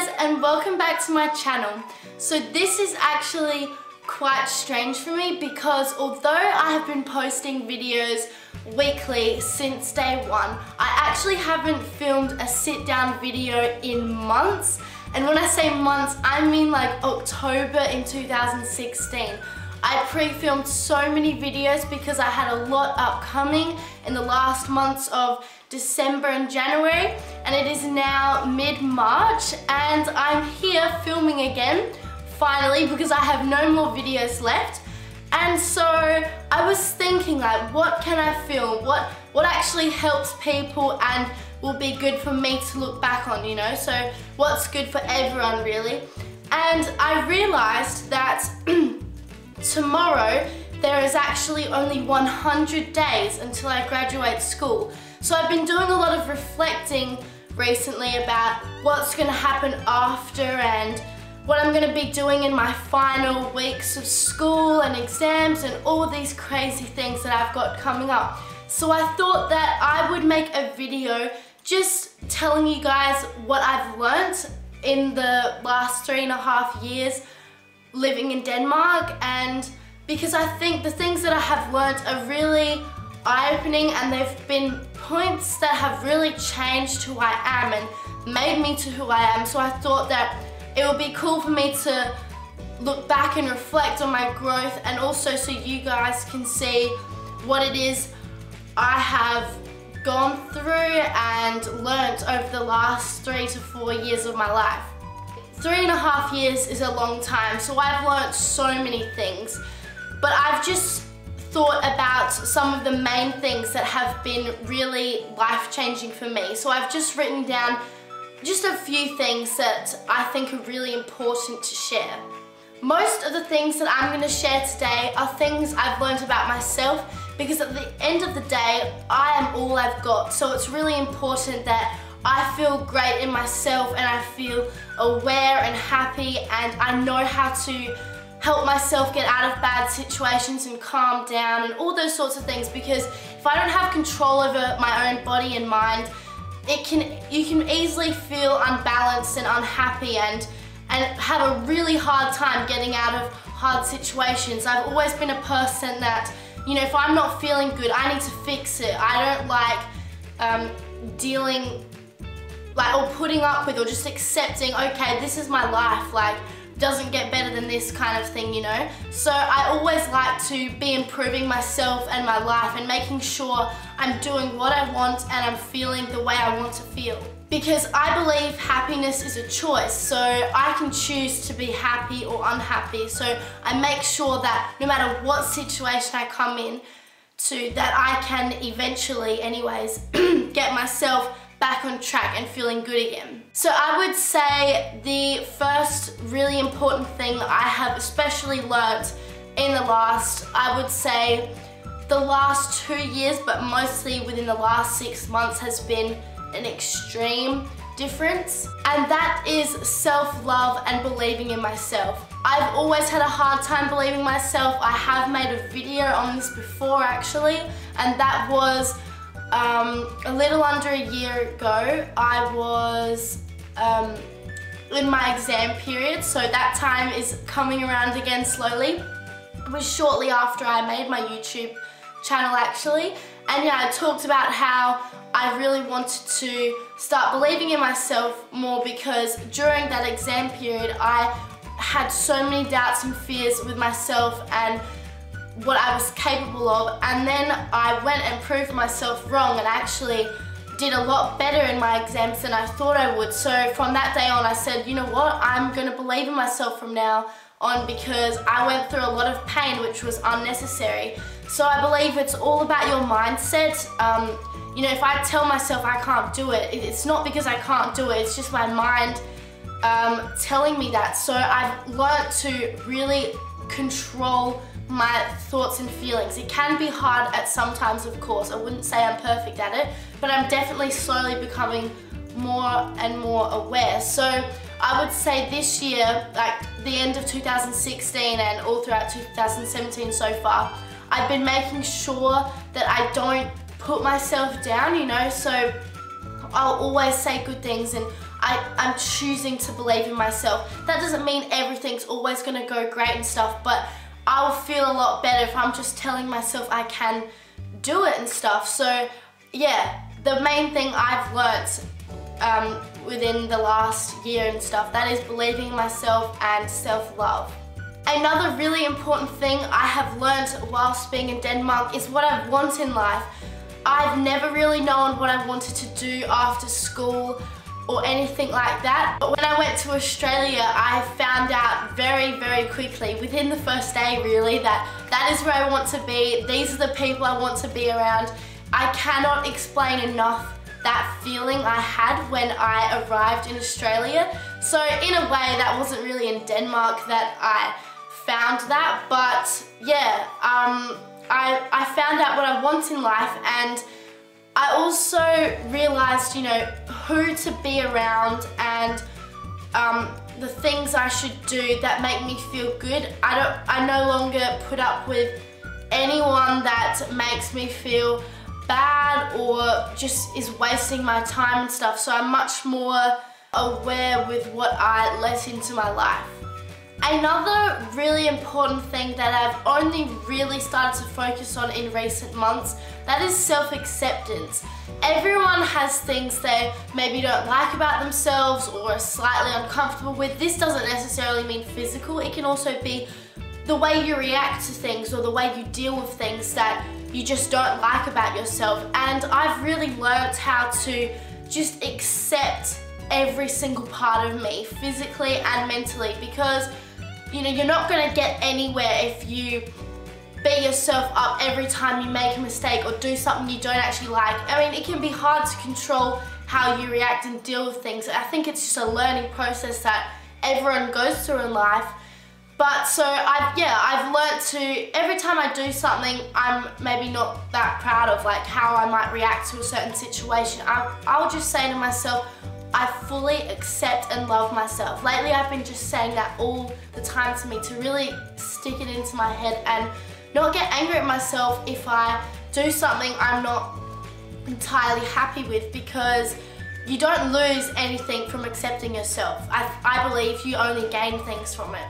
guys, and welcome back to my channel. So this is actually quite strange for me because although I have been posting videos weekly since day one, I actually haven't filmed a sit down video in months. And when I say months, I mean like October in 2016. I pre-filmed so many videos because I had a lot upcoming in the last months of December and January, and it is now mid-March and I'm here filming again, finally, because I have no more videos left. And so I was thinking, like, what can I film? What actually helps people and will be good for me to look back on, you know? So what's good for everyone, really? And I realized that tomorrow there is actually only 100 days until I graduate school. So I've been doing a lot of reflecting recently about what's going to happen after and what I'm going to be doing in my final weeks of school and exams and all these crazy things that I've got coming up. So I thought that I would make a video just telling you guys what I've learnt in the last 3.5 years living in Denmark, and because I think the things that I have learnt are really eye-opening and they've been points that have really changed who I am and made me to who I am. So I thought that it would be cool for me to look back and reflect on my growth, and also so you guys can see what it is I have gone through and learnt over the last 3 to 4 years of my life. 3.5 years is a long time, so I've learnt so many things, but I've just thought about some of the main things that have been really life-changing for me. So I've just written down just a few things that I think are really important to share. Most of the things that I'm going to share today are things I've learned about myself, because at the end of the day, I am all I've got. So it's really important that I feel great in myself and I feel aware and happy, and I know how to help myself get out of bad situations and calm down and all those sorts of things, because if I don't have control over my own body and mind, you can easily feel unbalanced and unhappy and have a really hard time getting out of hard situations. I've always been a person that, you know, if I'm not feeling good, I need to fix it. I don't like dealing or putting up with or just accepting, okay, this is my life, like, doesn't get better than this kind of thing, you know? So I always like to be improving myself and my life and making sure I'm doing what I want and I'm feeling the way I want to feel. Because I believe happiness is a choice, so I can choose to be happy or unhappy. So I make sure that no matter what situation I come in to, that I can eventually anyways get myself back on track and feeling good again. So I would say the first really important thing I have especially learnt in the last, I would say the last 2 years, but mostly within the last 6 months, has been an extreme difference, and that is self-love and believing in myself. I've always had a hard time believing myself. I have made a video on this before actually, and that was a little under a year ago. I was in my exam period, so that time is coming around again slowly. It was shortly after I made my YouTube channel actually, and yeah, I talked about how I really wanted to start believing in myself more, because during that exam period I had so many doubts and fears with myself and what I was capable of, and then I went and proved myself wrong and actually did a lot better in my exams than I thought I would. So from that day on I said, you know what, I'm going to believe in myself from now on, because I went through a lot of pain which was unnecessary. So I believe it's all about your mindset. You know, if I tell myself I can't do it, it's not because I can't do it, it's just my mind telling me that. So I've learnt to really control my thoughts and feelings. It can be hard at sometimes, of course. I wouldn't say I'm perfect at it, but I'm definitely slowly becoming more and more aware. So I would say this year, like the end of 2016 and all throughout 2017 so far, I've been making sure that I don't put myself down, you know, so I'll always say good things and I'm choosing to believe in myself. That doesn't mean everything's always gonna go great and stuff, but I'll feel a lot better if I'm just telling myself I can do it and stuff. So yeah, the main thing I've learnt within the last year and stuff, that is believing in myself and self-love. Another really important thing I have learnt whilst being in Denmark is what I want in life. I've never really known what I wanted to do after school or anything like that. But when I went to Australia, I found out very, very quickly, within the first day really, that is where I want to be. These are the people I want to be around. I cannot explain enough that feeling I had when I arrived in Australia. So in a way, that wasn't really in Denmark that I found that, but yeah, I found out what I want in life, and I also realised, you know, who to be around and the things I should do that make me feel good. I no longer put up with anyone that makes me feel bad or just is wasting my time and stuff, so I'm much more aware with what I let into my life. Another really important thing that I've only really started to focus on in recent months, that is self-acceptance. Everyone has things they maybe don't like about themselves or are slightly uncomfortable with. This doesn't necessarily mean physical, it can also be the way you react to things or the way you deal with things that you just don't like about yourself. And I've really learnt how to just accept every single part of me, physically and mentally, because you know, you're not gonna get anywhere if you beat yourself up every time you make a mistake or do something you don't actually like. I mean, it can be hard to control how you react and deal with things. I think it's just a learning process that everyone goes through in life. But so I've learnt to, every time I do something I'm maybe not that proud of, like how I might react to a certain situation, I'll just say to myself, I fully accept and love myself. Lately I've been just saying that all the time to me to really stick it into my head and not get angry at myself if I do something I'm not entirely happy with, because you don't lose anything from accepting yourself. I believe you only gain things from it.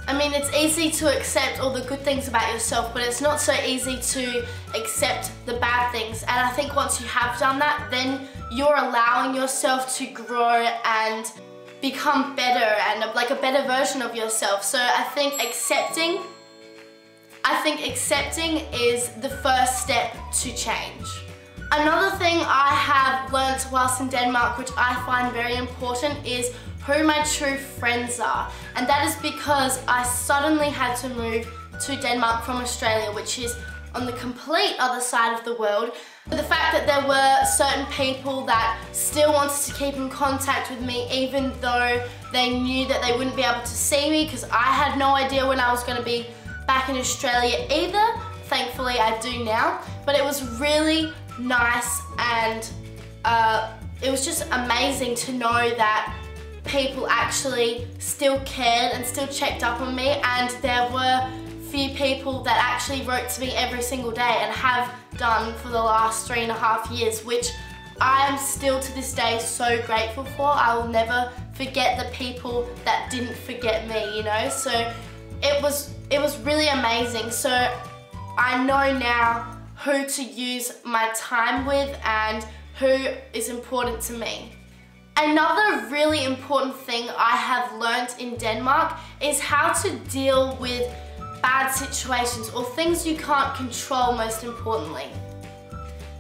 I mean, it's easy to accept all the good things about yourself, but it's not so easy to accept the bad things. And I think once you have done that, then you're allowing yourself to grow and become better and like a better version of yourself. So I think accepting is the first step to change. Another thing I have learnt whilst in Denmark, which I find very important, is who my true friends are. And that is because I suddenly had to move to Denmark from Australia, which is on the complete other side of the world. The fact that there were certain people that still wanted to keep in contact with me even though they knew that they wouldn't be able to see me, because I had no idea when I was going to be back in Australia either. Thankfully I do now, but it was really nice, and it was just amazing to know that people actually still cared and still checked up on me, and there were few people that actually wrote to me every single day and have done for the last 3.5 years, which I am still to this day so grateful for. I will never forget the people that didn't forget me, you know, so it was really amazing. So I know now who to use my time with and who is important to me. Another really important thing I have learnt in Denmark is how to deal with bad situations or things you can't control, most importantly.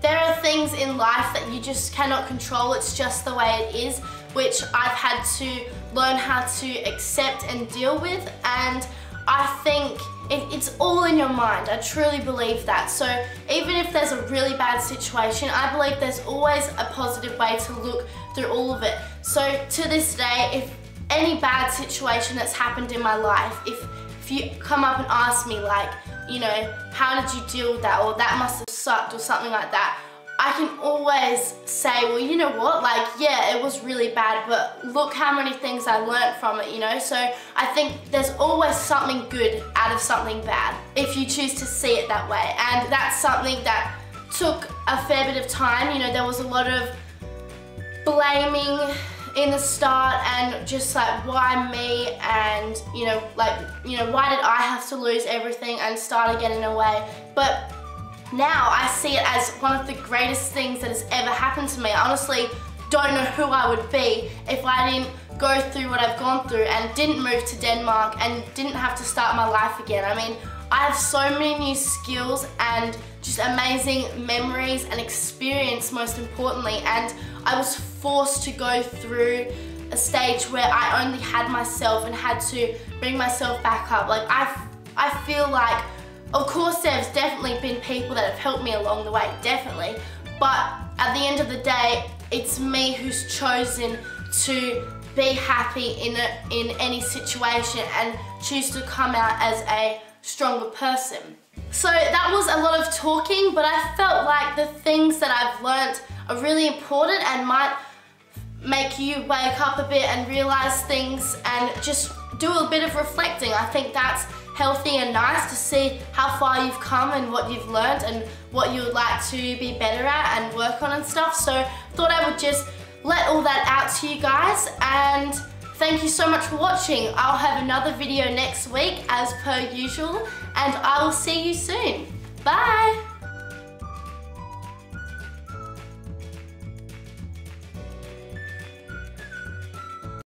There are things in life that you just cannot control, it's just the way it is, which I've had to learn how to accept and deal with, and I think it's all in your mind. I truly believe that. So even if there's a really bad situation, I believe there's always a positive way to look through all of it. So to this day, if any bad situation that's happened in my life, if you come up and ask me like, you know, how did you deal with that, or that must have sucked or something like that, I can always say, well, you know what, like, yeah, it was really bad, but look how many things I learnt from it, you know? So I think there's always something good out of something bad, if you choose to see it that way. And that's something that took a fair bit of time. You know, there was a lot of blaming in the start and just like, why me, and why did I have to lose everything and start again in a way. But now I see it as one of the greatest things that has ever happened to me. I honestly don't know who I would be if I didn't go through what I've gone through and didn't move to Denmark and didn't have to start my life again. I mean, I have so many new skills and just amazing memories and experience, most importantly, and I was forced to go through a stage where I only had myself and had to bring myself back up. Like, I feel like, of course there's definitely been people that have helped me along the way, definitely, but at the end of the day, it's me who's chosen to be happy in any situation and choose to come out as a stronger person. So that was a lot of talking, but I felt like the things that I've learnt are really important and might make you wake up a bit and realise things and just do a bit of reflecting. I think that's healthy and nice to see how far you've come and what you've learnt and what you would like to be better at and work on and stuff. So I thought I would just let all that out to you guys, and thank you so much for watching. I'll have another video next week as per usual, and I will see you soon.